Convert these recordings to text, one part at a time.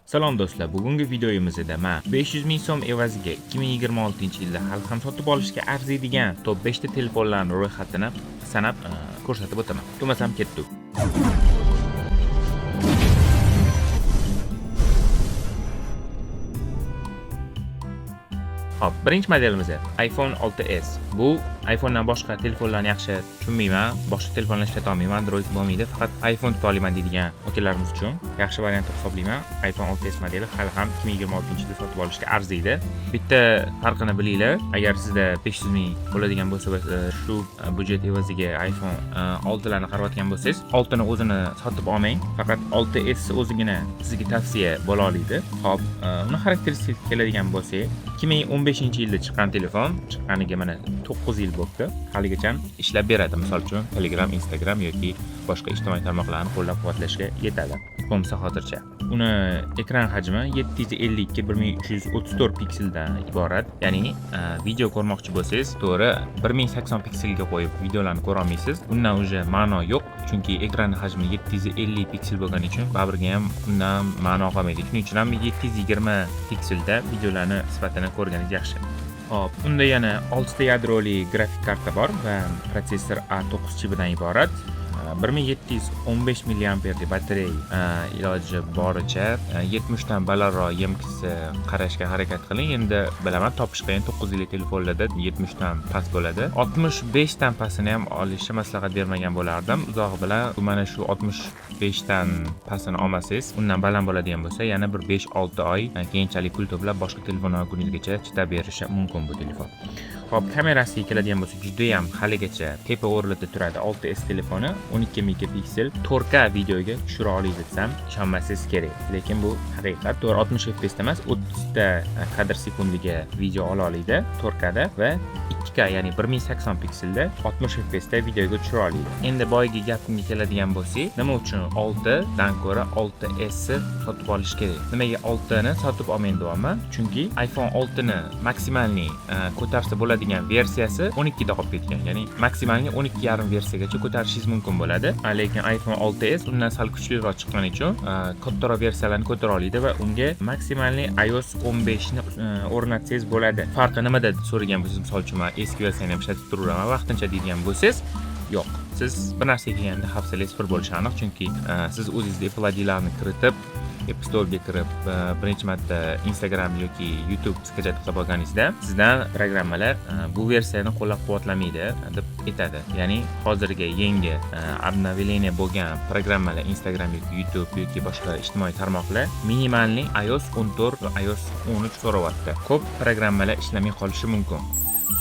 Salom do'stlar, bugungi videomizda men 500 ming so'm evaziga 2026-yilda hali ham sotib olishga arziydigan top 5 ta telefonlarning ro'yxatini sanab ko'rsatib o'taman. Kutilmasam ketdik. Hop, birinchi modelimiz iPhone 6s. Bu iPhonedan boshqa telefonlarni yaxshi tushunmayman, boshqa telefonlarni ishlata olmayman, Android bo'lmaydi, faqat iPhone tuta olaman deydigan akalarimiz uchun yaxshi variant hisoblayman. iPhone 6s modeli hali ham 2026-yilda sotib olishga arziydi. Bitta farqini bilinglar, agar sizda 500 ming bo'ladigan bo'lsa, shu budjet evaziga iPhone 6 larni qaratgan bo'lsangiz, 6 ni o'zini sotib olmang, faqat 6s o'zigina sizga tavsiya bo'la oladi. Hop, uni xarakteristikasiga keladigan bo'lsak, 2015-yilda chiqqan telefon, chiqqaniga mana 9 yil bo'ldi. Haligacha ishlab beradi. Misol uchun Telegram, Instagram yoki boshqa ijtimoiy tarmoqlarni qo'llab-quvvatlashga yetadi. Bo'lmasa xotircha. Uni ekran hajmi 752-1334 pikseldan iborat. Ya'ni video ko'rmoqchi bo'lsangiz, to'g'ri 1080 pikselga qo'yib videolarni ko'ra olmaysiz. Undan o'zi ma'no yo'q, chunki ekran hajmi 750 piksel bo'lgani uchun baribirga ham undan ma'no qolmaydi. Shuning uchun ham 720 pikselda videolarni sifatini ko'rganingiz yaxshi. Hop, unda yana 6 ta yadroli grafik karta bor va protsessor A9 chipidan iborat. 1715 mAh batareya iloji boricha 70 dan balandroq YMXni qarashga harakat qiling. Endi bilaman, topish qiyin, 9 yillik telefonlarda 70 dan past bo'ladi. 65 dan pastini ham olishni maslahat bermagan bo'lardim. Uzog'i bilan mana shu 65 dan pastini olmasangiz, undan baland bo'ladigan bo'lsa, yana bir 5-6 oy keyinchalik pul to'plab boshqa telefonlar kuningizgacha chidab berishi mumkin bu telefon. Hop, kamerasiga keladigan bo'lsak, juda ham haligacha tepa o'rnida turadi 6s telefoni. 12 megapiksel 4K videoga tushira oladi desam, ishonmasangiz kerak. Lekin bu haqiqat. To'g'ri 60 fps emas, 30 ta kadr sekundiga video ola oladi 4K da va 2K, ya'ni 1080 pikselda 60 fps da videoga tushira oladi. Endi boyagi gapimga keladigan bo'lsak, nima uchun 6 dan ko'ra 6s sotib olish kerak? Nimaga 6 ni sotib olmayman deyapman? Chunki iPhone 6 ni maksimalni ko'tarsa bo'ladigan versiyasi 12 da qolib ketgan. Ya'ni maksimalni 12,5 versiyagacha ko'tarishingiz mumkin bo'ladi. Lekin iPhone 6s undan sal kuchliroq chiqqani uchun kattaroq versiyalarni ko'tara oladi va unga maksimalni iOS 15 ni o'rnatsangiz bo'ladi. Farqi nimada so'ragan bo'lsangiz, misol uchun men eski versiyani ham ishlatib turaman vaqtincha deydigan bo'lsangiz, yo'q. Siz bir narsaga kelganda hafsalangiz pir bo'lishi aniq, chunki siz o'zingiz Apple ID'larni kiritib App Store'ga kirib birinchi marta Instagram yoki YouTube skajat qilib olganingizda sizdan programmalar bu versiyani qo'llab-quvvatlamaydi deb aytadi. Ya'ni hozirgi yangi обновление bo'lgan programmalar Instagram yoki YouTube yoki boshqa ijtimoiy tarmoqlar minimalni iOS 14 va iOS 13 so'rayapti. Ko'p programmalar ishlamay qolishi mumkin.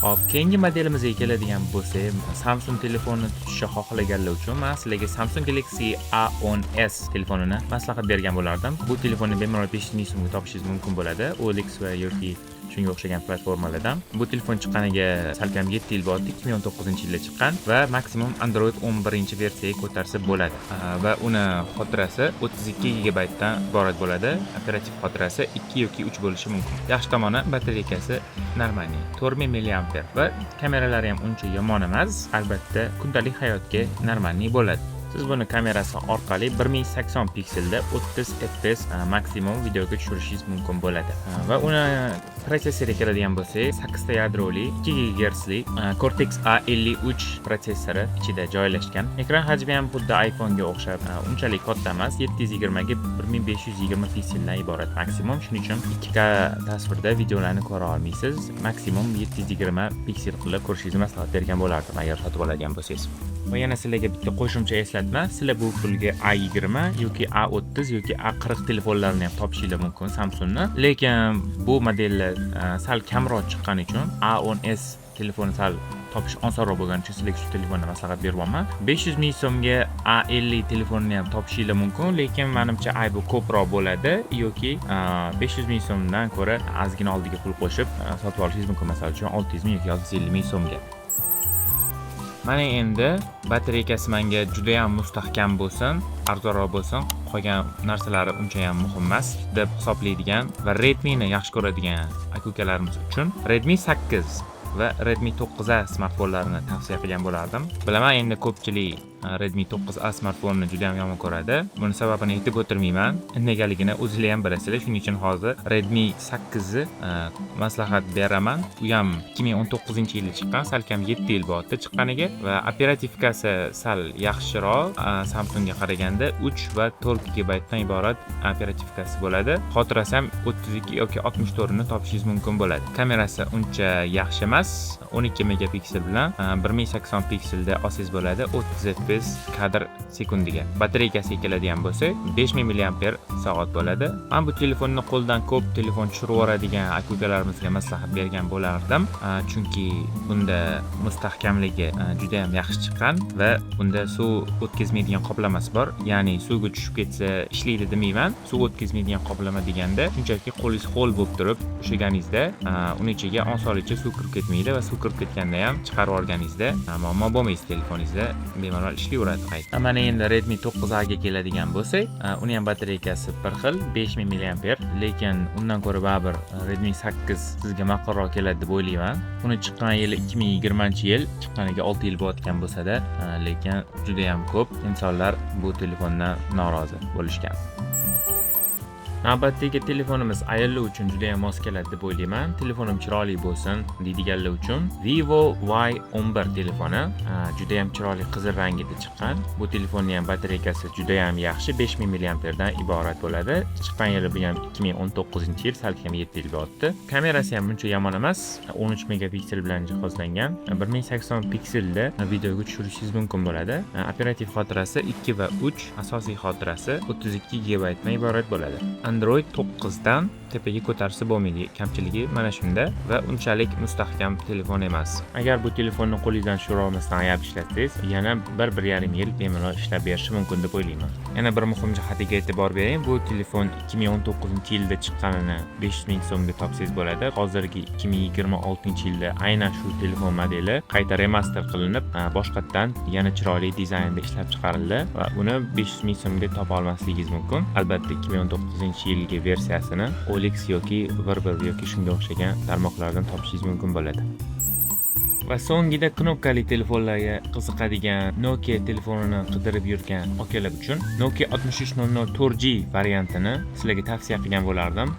Hop, keyingi modelimizga keladigan bo'lsak, Samsung telefonini tutishni xohlaganlar uchun men sizlarga Samsung Galaxy A10s telefonini maslahat bergan bo'lardim. Bu telefonni bemalol 500 ming so'mga topishingiz mumkin bo'ladi. OLX va yoki shunga o'xshagan platformalardan. Bu telefon chiqqaniga salkam 7 yil bo'ldi, 2019-yilda chiqqan va maksimum Android 11-versiyaga ko'tarsa bo'ladi. Va uni xotirasi 32 GB dan iborat bo'ladi. Operativ xotirasi 2 yoki 3 bo'lishi mumkin. Yaxshi tomoni batareykasi normalniy 4000 mAh va kameralari ham uncha yomon emas. Albatta, kundalik hayotga normalniy bo'ladi. Siz buni kamerasi orqali 1080 pikselda 30 fps maksimum videoga tushirishingiz mumkin bo'ladi. Va uni protsessoriga keladigan bo'lsak, 8 ta yadroli 2 GHz Cortex A53 protsessori ichida joylashgan. Ekran hajmi ham xuddi iPhone ga o'xshab unchalik katta emas, 720 ga 1520 pikseldan iborat maksimum. Shuning uchun 2K tasvirda videolarni ko'ra olmaysiz. Maksimum 720 piksel qilib ko'rishingizni maslahat bergan bo'lardim agar sotib oladigan bo'lsangiz. Va yana sizlarga bitta qo'shimcha eslatma, sizlar bu pulga A20 yoki A30 yoki A40 telefonlarni ham topishingiz mumkin Samsungni. Lekin bu modellar sal kamroq chiqqani uchun A10s telefonni sal topish osonroq bo'lgani uchun sizlarga shu telefonni maslahat beryapman. 500 ming so'mga A50 telefonni ham topishingiz mumkin, lekin menimcha aybi ko'proq bo'ladi yoki 500 ming so'mdan ko'ra ozgina oldiga pul qo'shib sotib olishingiz mumkin, masalan uchun 600 ming yoki 650 ming so'mga. Mana endi batareykasi menga juda ham mustahkam bo'lsin, arzonroq bo'lsin, qolgan narsalari uncha ham muhim emas deb hisoblaydigan va Redmi ni yaxshi ko'radigan aka-ukalarimiz uchun Redmi 8 va Redmi 9A smartfonlarini tavsiya qilgan bo'lardim. Bilaman, endi ko'pchilik Redmi 9A smartfonini juda ham yomon ko'radi. Buni sababini aytib o'tirmayman. Negaligini o'zinglar ham bilasizlar. Shuning uchun hozir Redmi 8 ni maslahat beraman. U ham 2019-yilda chiqqan, salkam 7 yil bo'ldi chiqqaniga va operativkasi sal yaxshiroq. Samsungga qaraganda 3 va 4 GB dan iborat operativkasi bo'ladi. Xotirasi ham 32 yoki 64 ni topishingiz mumkin bo'ladi. Kamerasi uncha yaxshi emas. 12 megapiksel bilan 1080 pikselda olsangiz bo'ladi 30 fps kadr sekundiga. Batareykasiga keladigan bo'lsak 5000 mAh bo'ladi. Men bu telefonni qo'ldan ko'p telefon tushirib yuboradigan aka-ukalarimizga maslahat bergan bo'lardim. Chunki bunda mustahkamligi juda ham yaxshi chiqqan va bunda suv o'tkazmaydigan qoplamasi bor. Ya'ni suvga tushib ketsa ishlaydi demayman. Suv o'tkazmaydigan qoplama deganda shunchaki qo'lingiz ho'l bo'lib turib ushlaganingizda uni ichiga osonlikcha suv kirib ketmaydi va suv kirib ketganda ham chiqarib olganingizda muammo bo'lmaydi, telefoningizda bemalol ishlayveradi qayta. Mana endi Redmi 9A ga keladigan bo'lsak, uni ham batareykasi bir xil 5000 mAh, lekin undan ko'ra baribir Redmi 8 sizga ma'qulroq keladi deb o'ylayman. Uni chiqqan yili 2020-yil, chiqqaniga 6 yil bo'layotgan bo'lsa-da, lekin juda ham ko'p insonlar bu telefondan norozi bo'lishgan. Navbatdagi telefonimiz ayollar uchun juda ham mos keladi deb o'ylayman. Telefonim chiroyli bo'lsin deydiganlar uchun Vivo Y11 telefoni juda ham chiroyli qizil rangida chiqqan. Bu telefonning ham batareykasi juda ham yaxshi, 5000 mAh dan iborat bo'ladi. Chiqqan yili bu ham 2019-yil, salkam 7 yil bo'ldi. Kamerasi ham uncha yomon emas, 13 megapiksel bilan jihozlangan. 1080 pikselda videoga tushirishingiz mumkin bo'ladi. Operativ xotirasi 2 va 3, asosiy xotirasi 32 GB dan iborat bo'ladi. Android 9 dan tepaga ko'tarsa bo'lmaydi. Kamchiligi mana shunda va unchalik mustahkam telefon emas. Agar bu telefonni qo'lingizdan tushira olmasdan ayab ishlatsangiz, yana 1-1,5 yil bemalol ishlab berishi mumkin deb o'ylayman. Yana bir muhim jihatiga e'tibor bering. Bu telefon 2019-yilda chiqqanini 500 ming so'mga topsangiz bo'ladi. Hozirgi 2026-yilda aynan shu telefon modeli qayta remaster qilinib, boshqatdan yana chiroyli dizaynda ishlab chiqarildi va uni 500 ming so'mga topa olmasligingiz mumkin. Albatta 2019-yilgi versiyasini OLX yoki Viber yoki shunga o'xshagan tarmoqlardan topishingiz mumkin bo'ladi. Va so'ngida knopkali telefonlarga qiziqadigan Nokia telefonini qidirib yurgan akalar uchun Nokia 6300 4G variantini sizlarga tavsiya qilgan bo'lardim.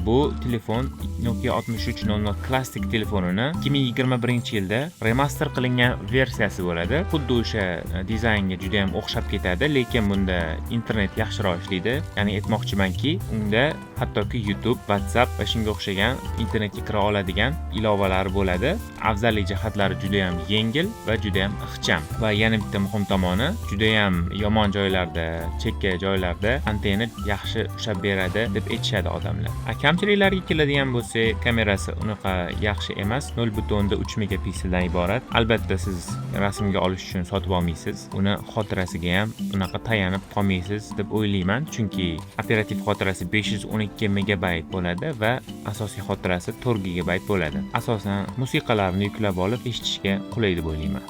Bu telefon Nokia 6300 klassik telefonini 2021-yilda remaster qilingan versiyasi bo'ladi. Xuddi o'sha dizaynga juda ham o'xshab ketadi, lekin bunda internet yaxshiroq ishlaydi. Ya'ni aytmoqchimanki, unda hattoki YouTube, WhatsApp va shunga o'xshagan internetga kira oladigan ilovalar bo'ladi. Afzallik jihatlari juda ham yengil va juda ham ixcham. Va yana bitta muhim tomoni, juda ham yomon joylarda, chekka joylarda antenna yaxshi ushlab beradi deb aytishadi odamlar. Kamchiliklariga keladigan bo'lsak, kamerasi unaqa yaxshi emas, 0.3 megapikseldan iborat. Albatta siz rasmga olish uchun sotib olmaysiz. Uni xotirasiga ham unaqa tayanib qolmaysiz deb o'ylayman, chunki operativ xotirasi 512 megabayt bo'ladi va asosiy xotirasi 4 gigabayt bo'ladi. Asosan musiqalarni yuklab olib eshitishga qulay deb o'ylayman.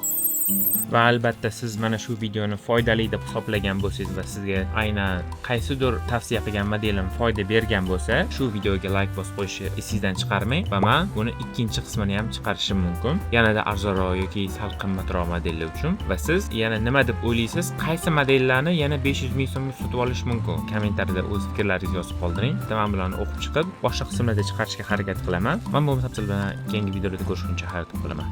Va albatta siz mana shu videoni foydali deb hisoblagan bo'lsangiz va sizga aynan qaysidir tavsiya qilgan modelim foyda bergan bo'lsa, shu videoga like bosib qo'yishni esingizdan chiqarmang va men buni ikkinchi qismini ham chiqarishim mumkin. Yanada arzonroq yoki sal qimmatroq modellar uchun. Va siz yana nima deb o'ylaysiz? Qaysi modellarni yana 500 ming so'mga sotib olish mumkin? Kommentariyada o'z fikrlaringizni yozib qoldiring. Men bilan o'qib chiqib, boshqa qismlarda chiqarishga harakat qilaman. Men bu masala bilan keyingi videoda ko'rishguncha xayr tilaman.